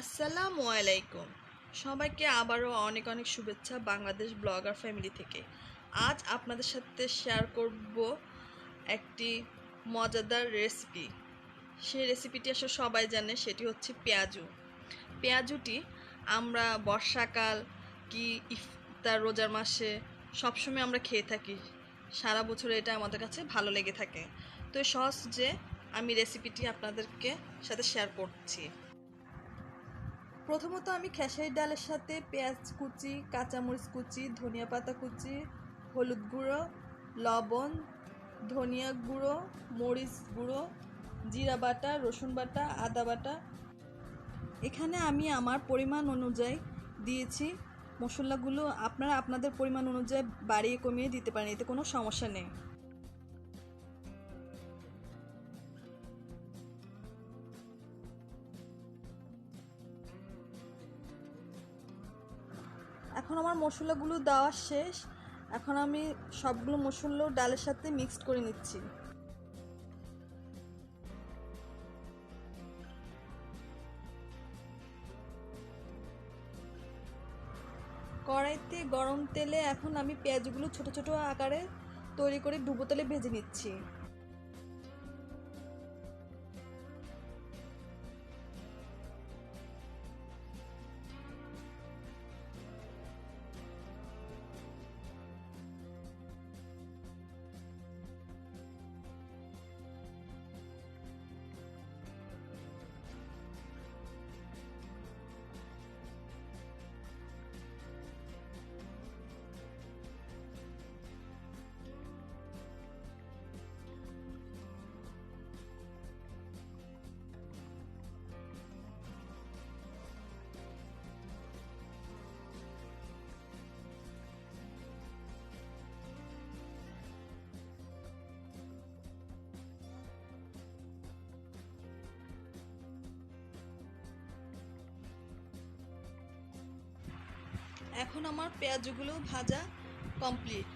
আসসালামু আলাইকুম। সবাইকে আবারও অনেক অনেক শুভেচ্ছা বাংলাদেশ ব্লগার ফ্যামিলি থেকে। আজ আপনাদের সাথে শেয়ার করব একটি মজাদার রেসিপি। সেই রেসিপিটি আসলে সবাই জানে, সেটি হচ্ছে পেঁয়াজু। পেঁয়াজুটি আমরা বর্ষাকাল কি ইফতার রোজার মাসে সবসময় আমরা খেয়ে থাকি। সারা বছর এটা আমাদের কাছে ভালো লেগে থাকে। তো সহজ যে আমি রেসিপিটি আপনাদেরকে সাথে শেয়ার করছি। প্রথমত আমি খেসারি ডালের সাথে পেঁয়াজ কুচি, কাঁচামরিচ কুচি, ধনিয়া পাতা কুচি, হলুদ গুঁড়ো, লবণ, ধনিয়া গুঁড়ো, মরিচ গুঁড়ো, জিরা বাটা, রসুন বাটা, আদা বাটা, এখানে আমি আমার পরিমাণ অনুযায়ী দিয়েছি। মশলাগুলো আপনারা আপনাদের পরিমাণ অনুযায়ী বাড়িয়ে কমিয়ে দিতে পারেন, এতে কোনো সমস্যা নেই। এখন আমার মশলাগুলো দেওয়া শেষ। এখন আমি সবগুলো মশলা ডালের সাথে মিক্সড করে নিচ্ছি। কড়াইতে গরম তেলে এখন আমি পেঁয়াজগুলো ছোট ছোট আকারে তৈরি করে ডুবো তেলে ভেজে নিচ্ছি। এখন আমার পেঁয়াজগুলো ভাজা কমপ্লিট।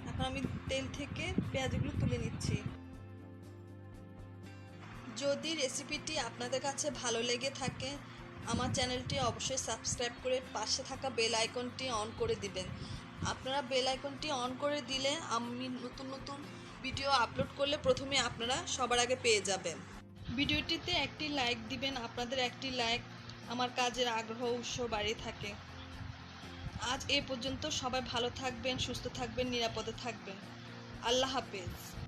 এখন আমি তেল থেকে পেঁয়াজগুলো তুলে নিচ্ছি। যদি রেসিপিটি আপনাদের কাছে ভালো লেগে থাকে, আমার চ্যানেলটি অবশ্যই সাবস্ক্রাইব করে পাশে থাকা বেল আইকনটি অন করে দিবেন। আপনারা বেল আইকনটি অন করে দিলে আমি নতুন নতুন ভিডিও আপলোড করলে প্রথমে আপনারা সবার আগে পেয়ে যাবেন। ভিডিওটিতে একটি লাইক দিবেন, আপনাদের একটি লাইক আমার কাজের আগ্রহ উৎস বাড়িয়ে থাকে। আজ এই পর্যন্ত। সবাই ভালো থাকবেন, সুস্থ থাকবেন, নিরাপদে থাকবেন। আল্লাহ হাফেজ।